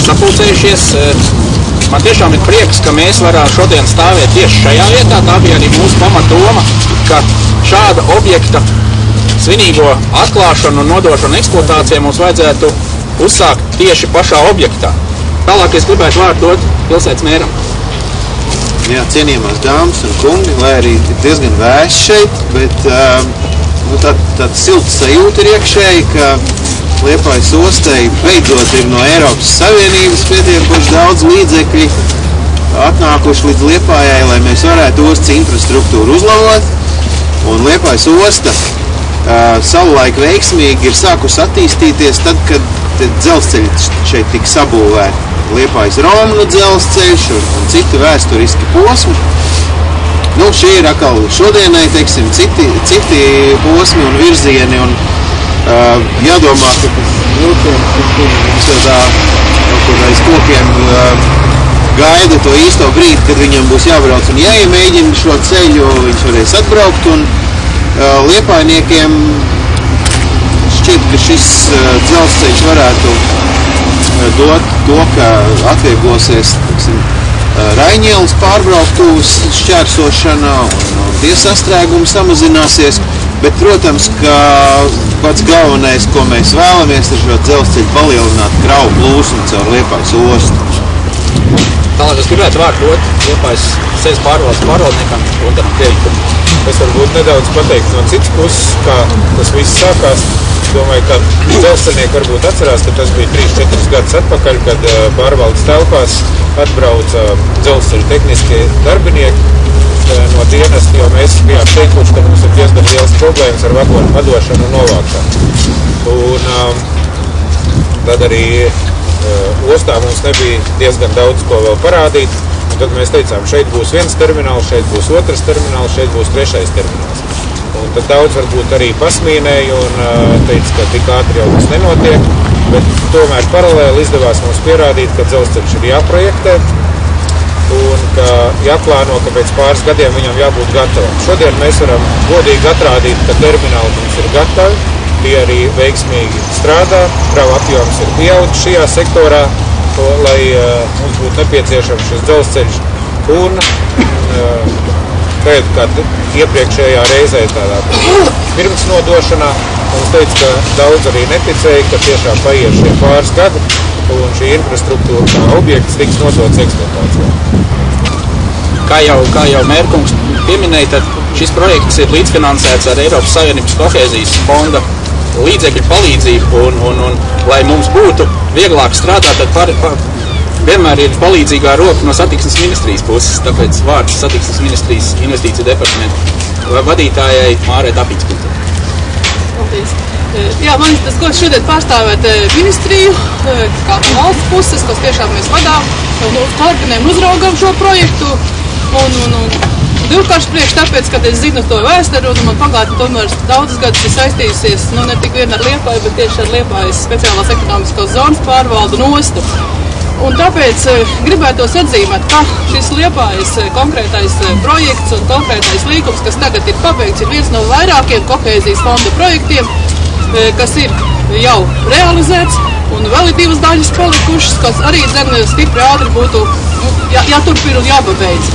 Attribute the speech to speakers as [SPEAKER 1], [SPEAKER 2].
[SPEAKER 1] sapulcējušies. Man tiešām ir prieks, ka mēs varam šodien stāvēt tieši šajā vietā. Tā bija arī mūsu pamatdoma, ka šāda objekta svinīgo atklāšanu un nodošanu eksploatācijai mums vajadzētu uzsākt tieši pašā objektā. Tālāk es gribētu vārdu dot pilsētas mēram.
[SPEAKER 2] Jā, cienījamās dāmas un kungi, lai arī ir diezgan vēss šeit, bet tāda silta sajūta ir iekšēji, ka Liepājas ostai beidzot ir no Eiropas Savienības pietiekoši daudz līdzekļi atnākuši līdz Liepājai, lai mēs varētu ostas infrastruktūru uzlabot. Un Liepājas osta savulaik veiksmīgi ir sākusi attīstīties tad, kad dzelzceļi šeit tika sabūvēti. Liepājas Romnu dzelzceļš un citi vēsturiski posmi. Nu, šie ir atkal šodienai, teiksim, citi posmi un virzieni. Un, jādomā, ka vilciens, mums jau tā kaut aiz kokiem gaida to īsto brīdi, kad viņam būs jābrauc un jāiemēģina šo ceļu, viņš varēs atbraukt. Un liepājniekiem šķiet, ka šis dzelzceļš varētu dot to, ka atvieglosies, teiksim, Raņielas pārbrauktuves šķērsošana un tie sastrēgumi samazināsies. Bet, protams, ka pats galvenais, ko mēs vēlamies, ir šo dzelzceļu palielināt kravu plūsmu caur Liepājas ostu.
[SPEAKER 1] Tālāk es gribētu vārdu dot Liepājas ceļu pārvaldes pārvaldniekam Gundaram Krievikam.
[SPEAKER 3] Es varbūt nedaudz pateiktu no citas puses, kā tas viss sākās. Es domāju, ka dzelzceļnieki varbūt atcerās, ka tas bija 3-4 gadus atpakaļ, kad pārvaldes telpās atbrauca dzelzceļu tehniskie darbinieki no dienesta, jo mēs bijām teikuši, ka mums ir diezgan liels problēmas ar vagonu padošanu un novākšanu. Un tad arī ostā mums nebija diezgan daudz ko vēl parādīt. Un tad mēs teicām, šeit būs viens termināls, šeit būs otrs termināls, šeit būs trešais termināls. Un tad daudz varbūt arī pasmīnēja un teica, ka tik ātri jau tas nenotiek. Bet tomēr paralēli izdevās mums pierādīt, ka dzelzceļš ir jāprojektē un ka jāplāno, ka pēc pāris gadiem viņam jābūt gatavam. Šodien mēs varam godīgi atrādīt, ka termināli mums ir gatavi, tie arī veiksmīgi strādā, kravu apjoms ir pieaudzis šajā sektorā, lai mums būtu nepieciešams šis dzelzceļš. Un tagad, kā iepriekšējā reizē tādā pirms nodošanā, mums teica, ka daudz arī neticēja, ka tiešām paies šie pāris gadi un šī infrastruktūra kā objekts tiks nodots eksploatācijā.
[SPEAKER 1] Kā jau mērkungs pieminēja, tad šis projekts ir līdzfinansēts ar Eiropas Savienības kohēzijas fonda līdzekļu palīdzību un lai mums būtu vieglāk strādāt, tad vienmēr ir palīdzīgā roka no satiksmes ministrijas puses, tāpēc vārds satiksmes ministrijas investīciju departamenta vadītājai Mārai Tapītskundzei.
[SPEAKER 4] Paldies. Jā, man ir tas gods šodien pārstāvēt ministriju, kā valsts puses, kas tiešām mēs vadām, koordinējam, uzraugam šo projektu. Un divkārši priekš tāpēc, kad es zinu to vēsturi un man pagātni tomēr daudzus gadus ir saistījusies, ne tik vien ar Liepāju, bet tieši ar Liepājas speciālās ekonomiskās zonas pārvaldu un ostu. Un tāpēc gribētos atzīmēt, ka šis Liepājas konkrētais projekts un konkrētais līgums, kas tagad ir pabeigts, ir viens no vairākiem kohēzijas fonda projektiem, kas ir jau realizēts, un vēl ir 2 daļas palikušas, kas arī stipri ātri būtu jāturpina un jāpabeidz.